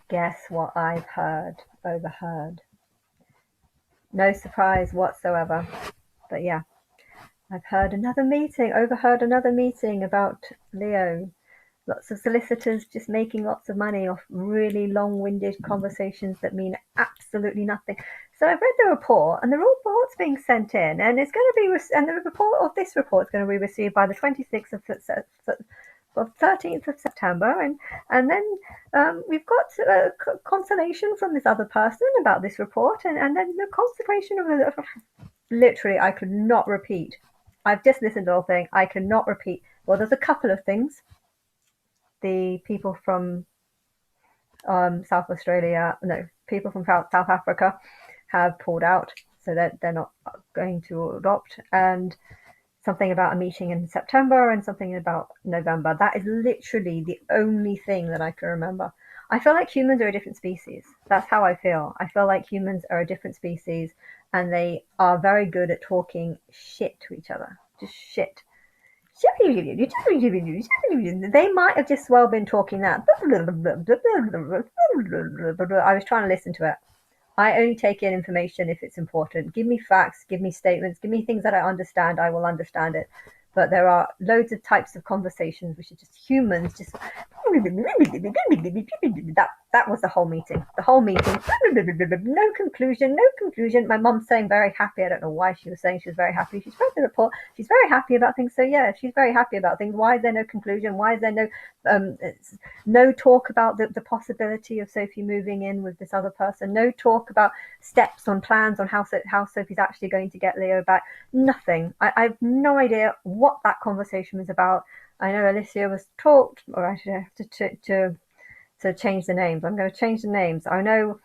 Guess what I've overheard. No surprise whatsoever. But yeah, overheard another meeting about Leo. Lots of solicitors just making lots of money off really long-winded conversations that mean absolutely nothing. So I've read the report, and the report's being sent in, and it's going to be, and the report of this report is going to be received by the 26th of 13th of September, and then we've got consolation from this other person about this report, and then the consecration of literally, I could not repeat. I've just listened to the whole thing. I cannot repeat. Well, there's a couple of things. The people from South Australia, no, people from South Africa have pulled out, so that they're not going to adopt, and something about a meeting in September and something about November. That is literally the only thing that I can remember. I feel like humans are a different species. That's how I feel. I feel like humans are a different species, and they are very good at talking shit to each other. Just shit. They might have just well been talking that. I was trying to listen to it. I only take in information if it's important. Give me facts, give me statements, give me things that I understand, I will understand it. But there are loads of types of conversations which are just humans just that was the whole meeting. The whole meeting. No conclusion, no conclusion. My mom's saying very happy. I don't know why she was saying she was very happy. She's read the report. She's very happy about things. So yeah, she's very happy about things. Why is there no conclusion? Why is there no talk about the possibility of Sophie moving in with this other person? No talk about steps on plans on how Sophie's actually going to get Leo back. Nothing. I have no idea what that conversation was about. I know Alicia was talked, or I should have to change the names. I'm going to change the names. I know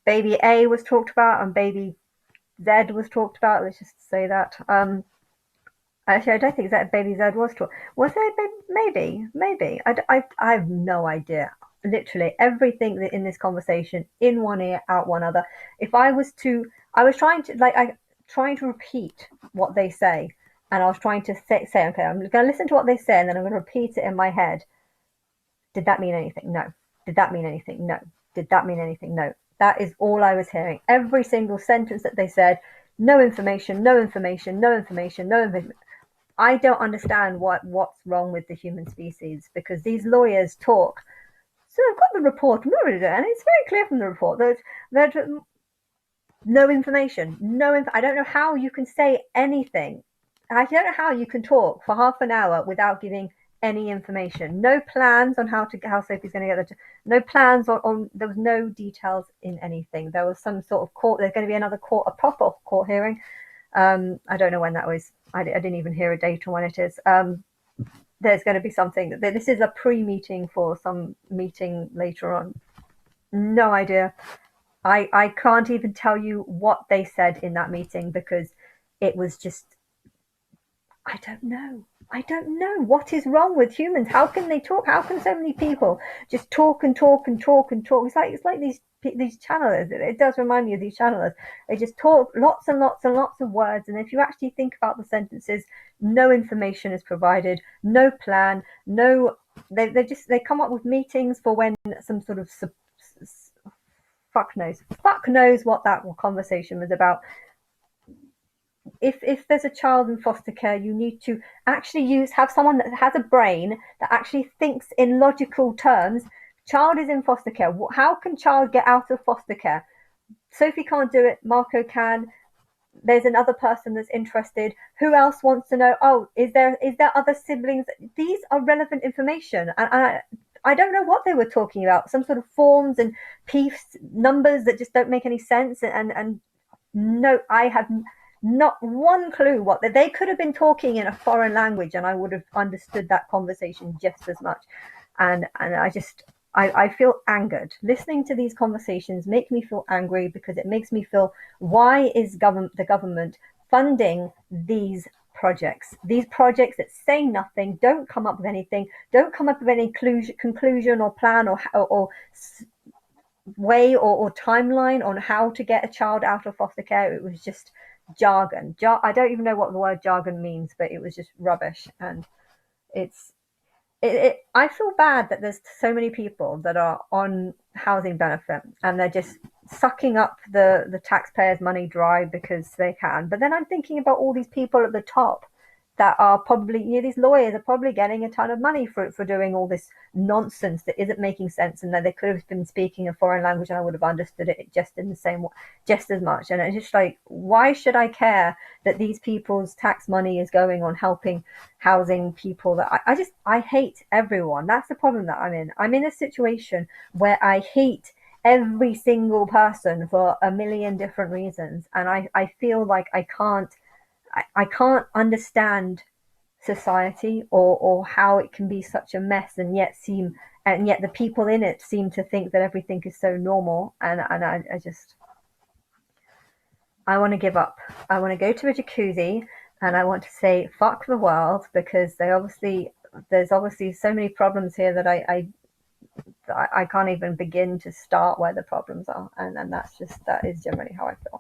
baby A was talked about and baby Z was talked about. Let's just say that. Actually, I don't think that baby Z was talked. Was there? Maybe. I have no idea. Literally everything in this conversation, in one ear, out one other. If I was to, I was trying to repeat what they say, and I was trying to say, okay, I'm going to listen to what they say, and then I'm going to repeat it in my head. Did that mean anything? No. Did that mean anything? No. Did that mean anything? No. That is all I was hearing. Every single sentence that they said, no information, no information, no information, no information. I don't understand what's wrong with the human species, because these lawyers talk. So I've got the report, and it's very clear from the report that no information, I don't know how you can say anything. I don't know how you can talk for half an hour without giving any information. No plans on how Sophie's going to get no plans on. There was no details in anything. There was some sort of court. There's going to be another a proper court hearing. I don't know when that was. I didn't even hear a date on when it is. There's going to be something. This is a pre-meeting for some meeting later on. No idea. I can't even tell you what they said in that meeting, because it was just, I don't know. I don't know what is wrong with humans. How can they talk? How can so many people just talk and talk and talk and talk? It's like these channelers. It does remind me of these channelers. They just talk lots and lots and lots of words, and if you actually think about the sentences, no information is provided, no plan, no. They come up with meetings for when some sort of fuck knows what that conversation was about. If there's a child in foster care, you need to actually have someone that has a brain that actually thinks in logical terms. Child is in foster care. How can child get out of foster care? Sophie can't do it. Marco can. There's another person that's interested. Who else wants to know? Oh, is there other siblings? These are relevant information, and I don't know what they were talking about. Some sort of forms and PIEFs numbers that just don't make any sense. And no, I have not one clue what they could have been talking in a foreign language, and I would have understood that conversation just as much. And I feel angered. Listening to these conversations make me feel angry, because it makes me feel, why is the government funding these projects that say nothing, don't come up with anything, don't come up with any conclusion or plan or way or timeline on how to get a child out of foster care. It was just jargon. I don't even know what the word jargon means, but it was just rubbish. And it's I feel bad that there's so many people that are on housing benefit and they're just sucking up the taxpayers' money dry because they can. But then I'm thinking about all these people at the top that are probably, these lawyers are probably getting a ton of money for doing all this nonsense that isn't making sense, and that they could have been speaking a foreign language and I would have understood it just in the same way, just as much. And it's just like, why should I care that these people's tax money is going on helping housing people? That I hate everyone. That's the problem that I'm in. I'm in a situation where I hate every single person for a million different reasons, and I feel like I can't understand society, or how it can be such a mess and yet the people in it seem to think that everything is so normal. And I just, I want to give up. I want to go to a jacuzzi and I want to say fuck the world, because there's obviously so many problems here that I can't even begin to start where the problems are. And that is generally how I feel.